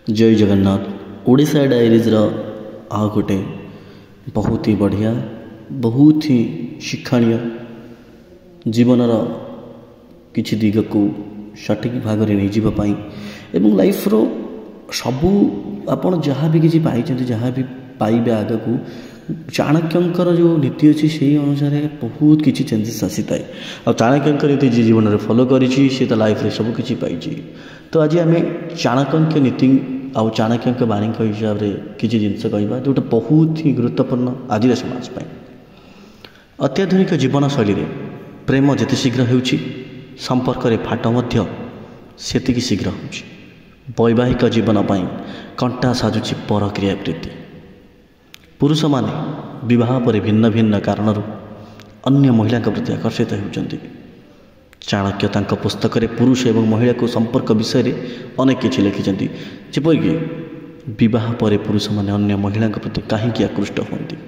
जय जगन्नाथ। ओडिशा डायरीज आ गोटे बहुत ही बढ़िया बहुत ही शिक्षणीय जीवनर किछि दिग को सठिक भाग में नहीं जावाई एवं लाइफ रो सबू आपण जहाँ भी किसी पाई जहाँ भी पाइबे आग को चाणक्यंकर जो नीति अच्छी से अनुसार बहुत किसी चेंजेस आसी थाए और चाणक्यंकर नीति जी जीवन में फॉलो करी तो लाइफ रे सब किसी पाई। तो आज आम चाणक्य नीति आउ चाणक्य बाणी हिसाब से किसी जिनस कहवा जोटा बहुत ही गुरुत्वपूर्ण आज समाज पाई। अत्याधुनिक जीवन शैली रे प्रेम जिते शीघ्र होउछि संपर्क रे फाट मध्य सेतिकी शीघ्र होउछि। वैवाहिक जीवन पाई कंटा साजुछि परक्रिया प्रीति। पुरुष माने विवाह पर भिन्न भिन्न कारण अन्य महिला प्रति आकर्षित होउछन्ति। चाणक्य तांको पुस्तक रे पुरुष एवं महिला को संपर्क विषय रे अनेक किछि लिखिछन्ति। जेपरिकि विवाह पर पुरुष माने अन्य महिला प्रति काहेकि आकृष्ट होती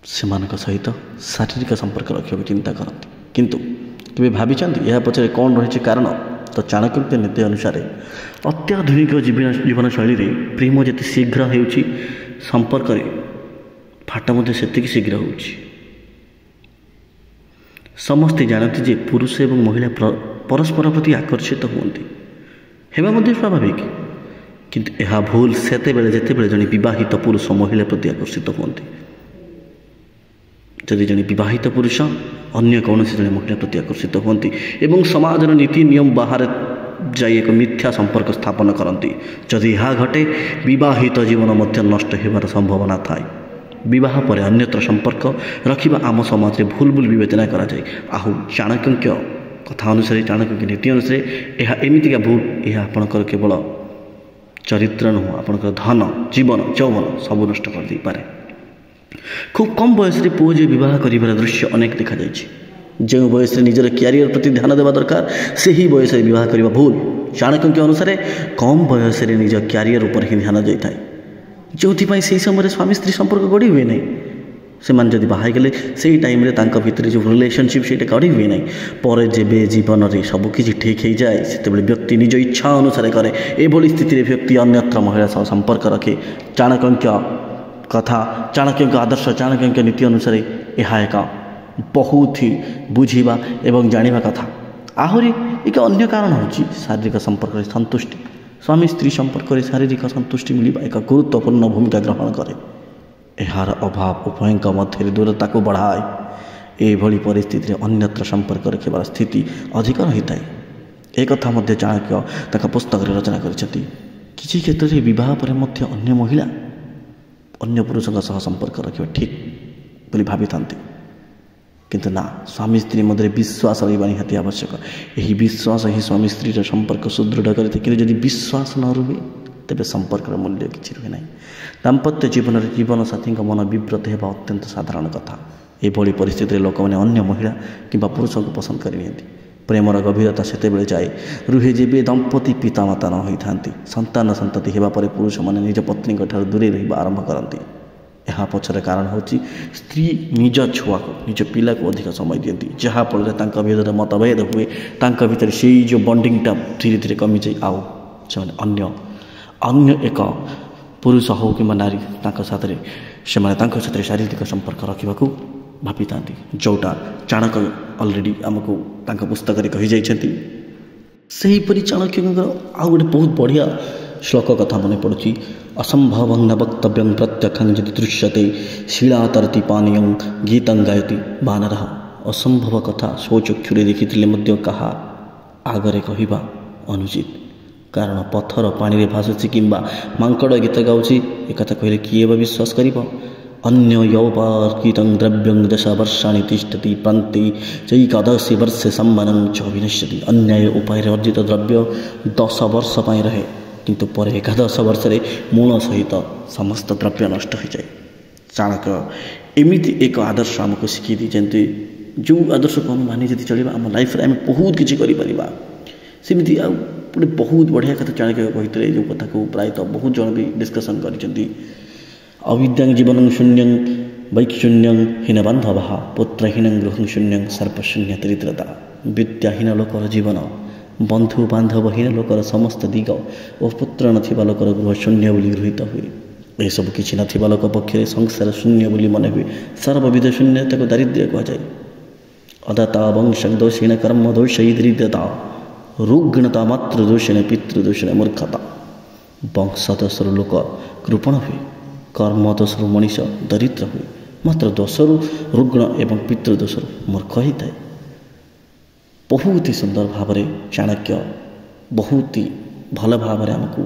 सेमानक सहित शारीरिक संपर्क रखा चिंता करती किंतु केबे भाबिचंती यह पछरे कौन रही कारण। तो चाणक्य नीति अनुसार अत्याधुनिक जीवन शैली रे प्रेम जिते शीघ्र होउछि संपर्क रे फाट मध्य सेतिकी शीघ्र होउछि। समस्ते जानती जे पुरुष एवं महिला परस्पर प्रति आकर्षित होती हेबा मध्य स्वाभाविक किंतु यह भूल सेतेबेले जेतेबेले जने विवाहित पुरुष महिला प्रति आकर्षित होती। जदि जने विवाहित पुरुष अन्य कौन जने महिला प्रति आकर्षित होती एवं समाजर नीति नियम बाहर जाई एक मिथ्या संपर्क स्थापन करती जदि यह घटे विवाहित जीवन मध्य नष्ट होबार संभावना थाए। विवाह पर अन्यत्र संपर्क रखिबा आम समाज में भूल भूल विवेचना करा जाए। आहु चाणक्य कथा अनुसार चाणक्य नीति अनुसार यह एमितिका भूल यह आपणकर केवल चरित्र नुह आपणकर धन जीवन यौवन सब नष्ट कर दे पारे। खूब कम बयस रे पुओ जे विवाह करिबार दृश्य अनेक देखा जाइछि। जो बयस निजर क्यारियर प्रति ध्यान देवा दरकार से ही बयस विवाह करने भूल। चाणक्य अनुसार कम बयस निज क्यारियर उपर ही ध्यान जाए जो से समय स्वामी स्त्री संपर्क गढ़ी हुए नहीं से जब बाहर गले से टाइम भितर जो रिलेशनशिप से गढ़ी हुए नहीं पर जेबे जीवन में सबकि ठीक हो जाए से व्यक्ति निज इच्छा अनुसार करे एभली स्थिति व्यक्ति अन्यत्र महिला सह संपर्क रखे। चाणक्य कथा चाणक्य आदर्श चाणक्य नीति अनुसार यह एक बहुत ही बुझा एवं जानिबा कथा। आहरी एक अन्य कारण होची शारीरिक संपर्क संतुष्टि। स्वामी स्त्री संपर्क में शारीरिक संतुष्टि मिलवा एक गुरुत्वपूर्ण भूमिका ग्रहण करे। यार अभाव उभयों मध्य दूरता को बढ़ाए एभली परिस्थिति अन्यत्र संपर्क रखिबार स्थिति अधिक रही है। एक कथा मध्य चाणक्य तक पुस्तक रचना करिसेंति। किछि क्षेत्र में विवाह पर मध्य अन्य महिला अन्य पुरुषों सह संपर्क रखा ठीक बोली भावी था किंतु ना स्वामी स्त्री मध्य विश्वास रहा निहाती आवश्यक। यही विश्वास ही स्वामी स्त्री संपर्क सुदृढ़ करते कि जदि विश्वास न रुहे तेरे संपर्क मूल्य किसी रुहे ना। दाम्पत्य जीवन में जीवन साथी मन विव्रत होगा अत्यंत साधारण कथा। यह परिस्थिति लोक मैंने अन्य महिला कि पुरुष को पसंद करनी प्रेमर गभीरता से जाए रुहे जेबे दंपति पितामाता न होई थांती संतान संतति हेबा परे पुरुष माने निज पत्नी दूरे रहिबा आरंभ करती। यहाँ पछरे कारण होची स्त्री निज छुआ को निज पिला को अधिक समय दियंती जहाँफल भीतर मतभेद हुए भीतर से जो बॉन्डिंगटा धीरे धीरे कमी जाए आउ से अन्य अन्य एक पुरुष हो कि नारी से शारीरिक संपर्क रखा भावी था जोटा चाणक्य अलरेडी आमको पुस्तक में कही जाइछन्ति। सेहीपरि चाणक्य आउ गोटे बहुत बढ़िया श्लोक कथा मन पड़ुछि। असंभव न वक्तव्यं प्रत्यक्षं यदि दृश्यते शिला तरति पानीयं गीतं गायति बानरः। असंभव कथा स्वचक्षुरे देखिथिले मध्य कहा आगरे कहिबा अनुचित कारण पत्थर पानी रे भासुछि किंबा मांकड़ गीत गाउछि एक कथा कहले किए बा विश्वास करिबो। अन्य यौपार्कितं द्रव्यं दश वर्षाणि तिष्ठति प्रान्ते चैकादशि वर्षे सम्मानं च विनश्यति। अन्याय उपाय अर्जित द्रव्य 10 वर्ष पाई रहे किंतु पर 11 वर्ष मूल सहित समस्त द्रव्य नष्ट हो जाए। चाणक्य एमती एक आदर्श आमको शिखी दीजिए जो आदर्श को आम मानि चलिए आम लाइफ आम बहुत किसी करमती आउे बहुत बढ़िया कथा चाणक्य कहते जो कथा को प्रायतः बहुत जन भी डिस्कसन कर। अविद्यां जीवन शून्यं वैक्षुण्यं हीनबान्धवः पुत्रहीनं गृहं शून्यं सर्पशून्य दरिद्रता। विद्याहीन लोकर जीवन ବନ୍ଧୁ ବାନ୍ଧବହୀନ ଲୋକର ସମସ୍ତ ଦିଗ ଓ ପୁତ୍ର ନଥିବା ଲୋକର ଗୃହ ଶୂନ୍ୟ ବୋଲି ଗୃହୀତ ହୁଏ। ଏସବୁ କିଛି ନଥିବା ଲୋକ ପକ୍ଷରେ ସଂସାର ଶୂନ୍ୟ ବୋଲି ମନେ ହୁଏ। ସର୍ବବିଧ ଶୂନ୍ୟତାକୁ ଦାରିଦ୍ର୍ୟ କୁହାଯାଏ। ଅଦାତା ବଂଶ ଦୋଷୀଣ କର୍ମ ଦୋଷୈଦ୍ରିଦ୍ୟତା ରୁଗ୍ଣତା ମାତୃଦୋଷିଣ ପିତୃଦୋଷିଣ ମୂର୍ଖତା। ବଂଶ ଦୋଷରୁ ଲୋକ କୃପଣ ହୁଏ, କର୍ମ ଦୋଷରୁ ମଣିଷ ଦରିଦ୍ର ହୁଏ, ମାତ୍ର ଦୋଷରୁ ରୁଗ୍ଣ ଏବଂ ପିତୃଦୋଷରୁ ମୂର୍ଖ ହୋଇଥାଏ। ବହୁତ ସୁନ୍ଦର ଭାବରେ ଚାଣକ୍ୟ ବହୁତ ଭଲ ଭାବରେ ଆମକୁ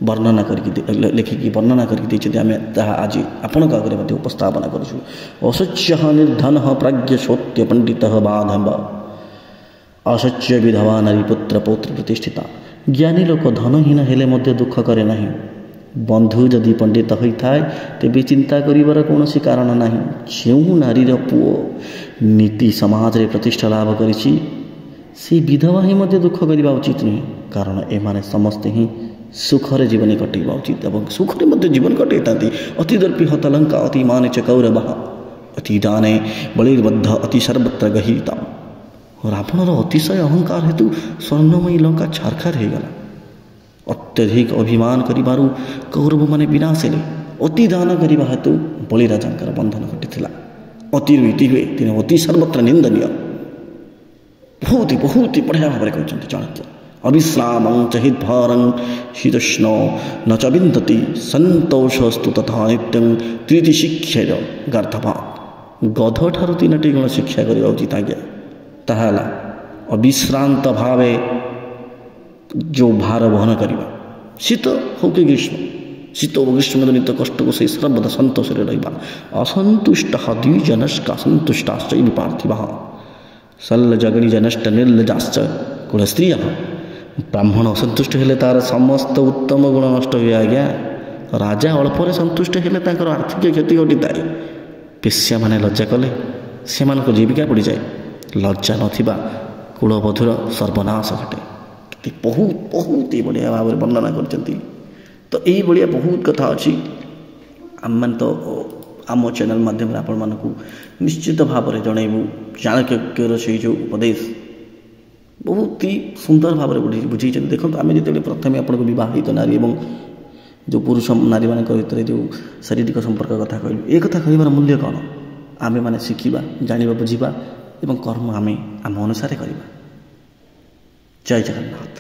ବର୍ଣ୍ଣନା କରିକି ଲେଖିକି ବର୍ଣ୍ଣନା କରିକି ଦେଇଛନ୍ତି। ଆମେ ତାହା ଆଜି ଆପଣଙ୍କ ଆଗରେ ମଧ୍ୟ ଉପସ୍ଥାପନା କରୁଛୁ। ଅଶୋଚ୍ୟ ନିର୍ଧନ ପ୍ରାଜ୍ଞ ସତ୍ୟ ପଣ୍ଡିତ ବାଧବ ଅଶୋଚ୍ୟ ବିଧବା ନାରୀ ପୁତ୍ର ପୌତ୍ର ପ୍ରତିଷ୍ଠିତା। ଜ୍ଞାନୀ ଲୋକ ଧନହୀନ ହେଲେ ମଧ୍ୟ ଦୁଃଖ କରେ ନାହିଁ। ବନ୍ଧୁ ଯଦି ପଣ୍ଡିତ ହୋଇଥାଏ ତେବେ ଚିନ୍ତା କରିବାର କୌଣସି କାରଣ ନାହିଁ। ଯେଉଁ ନାରୀର ପୁଅ ନୀତି ସମାଜରେ ପ୍ରତିଷ୍ଠା ଲାଭ କରିଛି ସେ ବିଧବା ହିଁ ମଧ୍ୟ ଦୁଃଖ କରିବା ଉଚିତ ନୁହେଁ, କାରଣ ଏମାନେ ସମସ୍ତେ ହିଁ ସୁଖରେ ଜୀବନ କଟାଇବା ଉଚିତ ଏବଂ ସୁଖରେ ମଧ୍ୟ ଜୀବନ କଟାଇଥାନ୍ତି। ଅତି ଦର୍ପି ହତ ଲଙ୍କା ଅତି ମାନେ ଚ କୌରବ ଅତି ଦାନେ ବଳିର୍ବଦ୍ଧ ଅତି ସର୍ବତ୍ର ଗହିତା। ରାବଣର ଅତିଶୟ ଅହଙ୍କାର ହେତୁ ସ୍ୱର୍ଣ୍ଣମୟୀ ଲଙ୍କା ଛାରଖାର ହୋଇଗଲା। ଅତ୍ୟଧିକ ଅଭିମାନ କରିବାରୁ କୌରବମାନେ ବିନାଶ ହେଲେ। ଅତି ଦାନ କରିବା ହେତୁ ବଳିରାଜାଙ୍କର ବନ୍ଧନ ଘଟିଥିଲା। ଅତିରୁ ଇତି ହୁଏ, ତେଣୁ ଅତି ସର୍ବତ୍ର ନିନ୍ଦନୀୟ। ବହୁତ ବଢ଼ିଆ ଭାବରେ କହିଛନ୍ତି ଚାଣକ୍ୟ। ଅବିଶ୍ରାମଂ ଚ ହିତଭାରଂ ଶୀତୋଷ୍ଣ ନ ଚ ବିନ୍ଦତି ସନ୍ତୋଷସ୍ତୁ ତଥା ନିତ୍ୟଂ ତ୍ରିତି ଶିକ୍ଷାର ଗାର୍ଧବାନ୍। ଗଧଠାରୁ 3ଟି ଗୁଣ ଶିକ୍ଷା କରିବା ଉଚିତ ଆଜ୍ଞା। ତାହା ହେଲା ଅବିଶ୍ରାନ୍ତ ଭାବେ ଯେଉଁ ଭାର ବହନ କରିବା, ଶୀତ ହଉ କି ଗ୍ରୀଷ୍ମ, ଶୀତ ଓ ଗ୍ରୀଷ୍ମ ଜନିତ କଷ୍ଟକୁ ସେ ସର୍ବଦା ସନ୍ତୋଷରେ ରହିବା। ଅସନ୍ତୁଷ୍ଟ ଦ୍ୱିଜନଷ୍କା ସନ୍ତୁଷ୍ଟାଶ୍ଚୈବ ପାର୍ଥିବଃ ଶଲ୍ୟଜଗଣି ଜନଷ୍ଟ ନିର୍ଲଜାଶ୍ଚ କୁଳ ସ୍ତ୍ରୀୟ। ବ୍ରାହ୍ମଣ ଅସନ୍ତୁଷ୍ଟ ହେଲେ ତାର ସମସ୍ତ ଉତ୍ତମ ଗୁଣ ନଷ୍ଟ ହୁଏ ଆଜ୍ଞା। ରାଜା ଅଳ୍ପରେ ସନ୍ତୁଷ୍ଟ ହେଲେ ତାଙ୍କର ଆର୍ଥିକ କ୍ଷତି ଘଟିଥାଏ। ବେଶ୍ୟାମାନେ ଲଜ୍ଜା କଲେ ସେମାନଙ୍କ ଜୀବିକା ପଡ଼ିଯାଏ। ଲଜ୍ଜା ନଥିବା କୁଳବଧୂର ସର୍ବନାଶ ଘଟେ। ବହୁତ ବଢ଼ିଆ ଭାବରେ ବର୍ଣ୍ଣନା କରିଛନ୍ତି। ତ ଏଇଭଳିଆ ବହୁତ କଥା ଅଛି। ଆମମାନେ ତ ଆମ ଚ୍ୟାନେଲ୍ ମାଧ୍ୟମରେ ଆପଣମାନଙ୍କୁ ନିଶ୍ଚିତ ଭାବରେ ଜଣାଇବୁ। ଚାଣକ୍ୟର ସେଇ ଯେଉଁ ଉପଦେଶ ବହୁତ ସୁନ୍ଦର ଭାବରେ ବୁଝେଇଛନ୍ତି। ଦେଖନ୍ତୁ, ଆମେ ଯେତେବେଳେ ପ୍ରଥମେ ଆପଣଙ୍କୁ ବିବାହିତ ନାରୀ ଏବଂ ଯେଉଁ ପୁରୁଷ ନାରୀମାନଙ୍କ ଭିତରେ ଯେଉଁ ଶାରୀରିକ ସମ୍ପର୍କ କଥା କହିଲୁ, ଏ କଥା କହିବାର ମୂଲ୍ୟ କ'ଣ? ଆମେମାନେ ଶିଖିବା, ଜାଣିବା, ବୁଝିବା ଏବଂ କର୍ମ ଆମେ ଆମ ଅନୁସାରେ କରିବା। ଜୟ ଜଗନ୍ନାଥ।